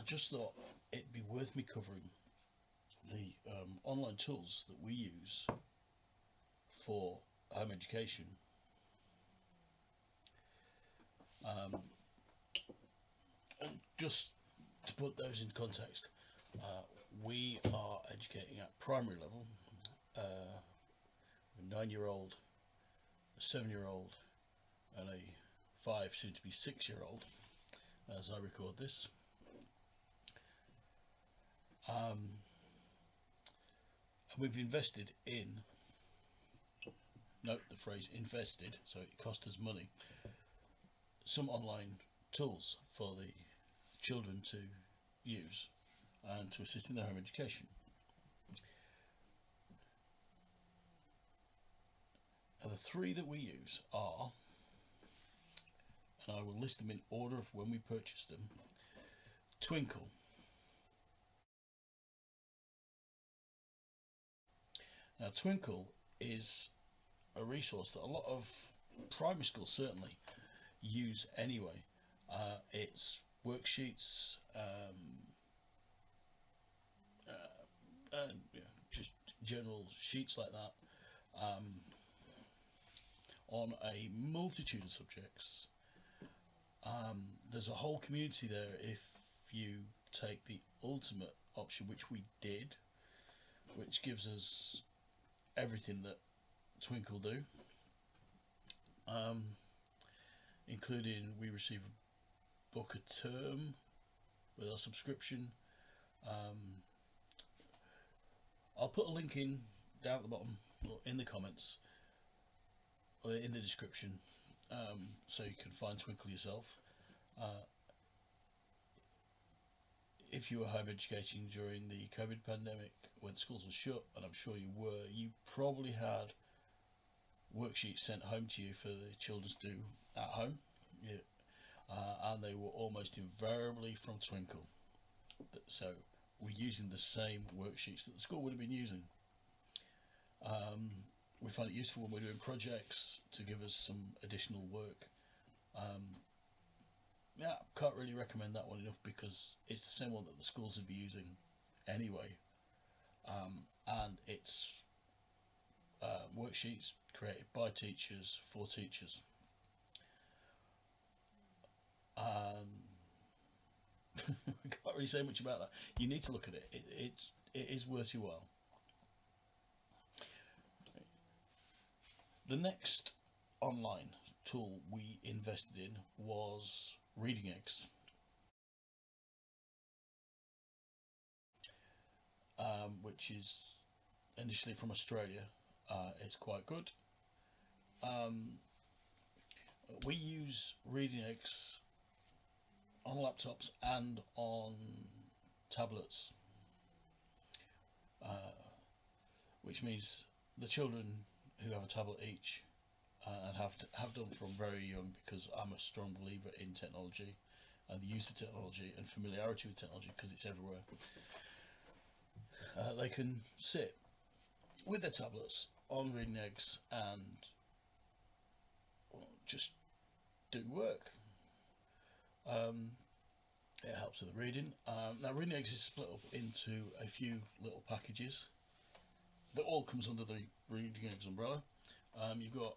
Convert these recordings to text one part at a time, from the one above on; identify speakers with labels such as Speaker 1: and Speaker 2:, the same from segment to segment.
Speaker 1: just thought it'd be worth me covering the online tools that we use for home education. And just to put those in context, we are educating at primary level, a 9-year-old, a 7-year-old, and a 5, soon to be 6-year-old, as I record this. And we've invested in, note the phrase invested, so it cost us money, some online tools for the children to use and to assist in their home education. Now, the three that we use are, and I will list them in order of when we purchased them: Twinkle, now Twinkle is a resource that a lot of primary schools certainly use anyway. It's worksheets, and just general sheets like that, on a multitude of subjects. There's a whole community there if you take the ultimate option, which we did, which gives us everything that Twinkle do, including we receive a book a term with our subscription. I'll put a link in down at the bottom or in the comments or in the description, so you can find Twinkle yourself. If you were home educating during the COVID pandemic when schools were shut, and I'm sure you were, you probably had worksheets sent home to you for the children to do at home, and they were almost invariably from Twinkle. So we're using the same worksheets that the school would have been using. We find it useful when we're doing projects to give us some additional work. Yeah, can't really recommend that one enough because it's the same one that the schools would be using anyway, and it's worksheets created by teachers for teachers. I can't really say much about that. You need to look at it. It is worth your while. The next online tool we invested in was ReadingX. Which is initially from Australia. It's quite good. We use ReadingX on laptops and on tablets, which means the children who have a tablet each, and have done from very young, because I'm a strong believer in technology and the use of technology and familiarity with technology because it's everywhere. They can sit with their tablets on ReadingX and just do work. It helps with the reading. Now ReadingX is split up into a few little packages that all comes under the ReadingX umbrella. You've got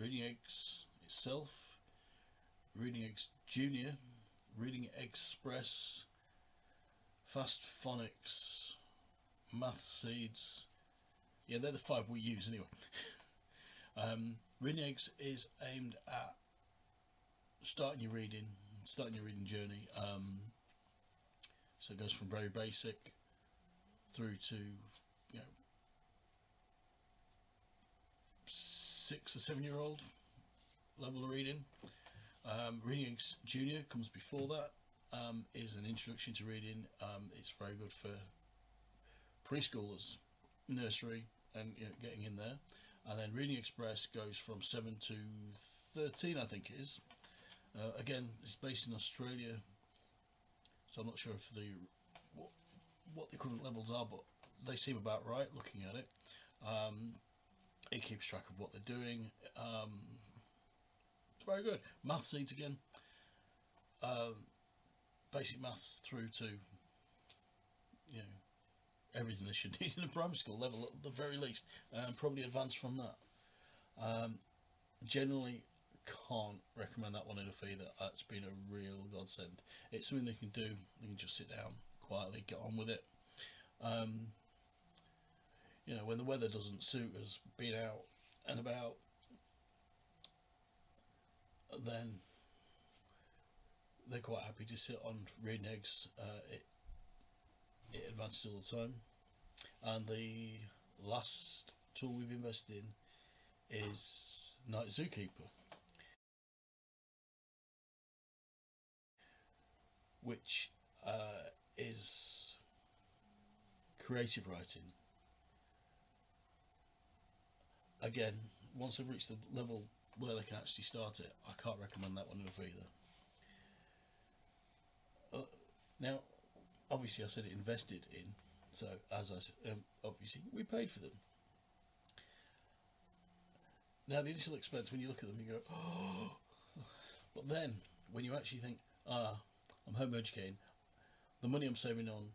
Speaker 1: ReadingX itself, ReadingX Junior, Reading Express, Fast Phonics, Math Seeds. Yeah, they're the 5 we use anyway. ReadingX is aimed at starting your reading journey. So it goes from very basic through to 6 or 7-year-old level of reading. ReadingX Junior comes before that. Is an introduction to reading. It's very good for preschoolers, nursery, and getting in there. And then Reading Express goes from 7 to 13, I think it is. Again, it's based in Australia, so I'm not sure if what the equivalent levels are, but they seem about right looking at it. It keeps track of what they're doing. It's very good. Math Seeds again. basic maths through to, everything they should need in a primary school level at the very least, and probably advanced from that. Generally, can't recommend that one enough either. It's been a real godsend. It's something they can do. They can just sit down quietly, get on with it. When the weather doesn't suit us being out and about, then they're quite happy to sit on ReadingX. It advances all the time. And the last tool we've invested in is NightZookeeper, which is creative writing. Again, once they've reached the level where they can actually start it, I can't recommend that one enough either. Now, obviously I said it invested in, so as I said, obviously we paid for them. Now the initial expense, when you look at them you go, oh, but then when you actually think, I'm home educating, the money I'm saving on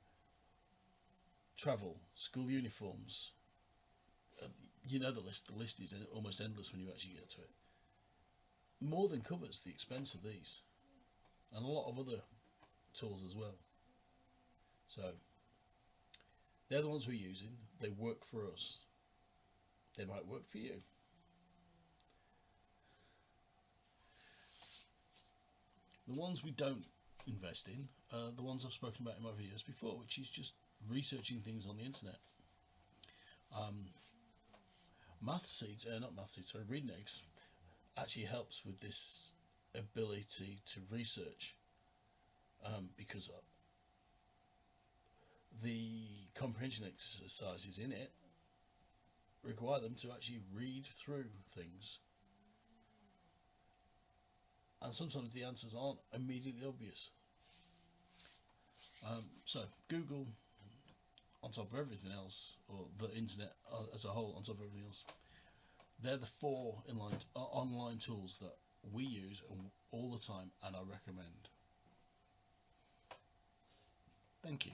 Speaker 1: travel, school uniforms, the list is almost endless when you actually get to it, more than covers the expense of these and a lot of other tools as well. So they're the ones we're using. They work for us. They might work for you. The ones we don't invest in are the ones I've spoken about in my videos before, which is just researching things on the internet. ReadingX actually helps with this ability to research, because the comprehension exercises in it require them to actually read through things, and sometimes the answers aren't immediately obvious. So Google on top of everything else, or the internet as a whole on top of everything else, they're the 4 online tools that we use all the time and I recommend. Thank you.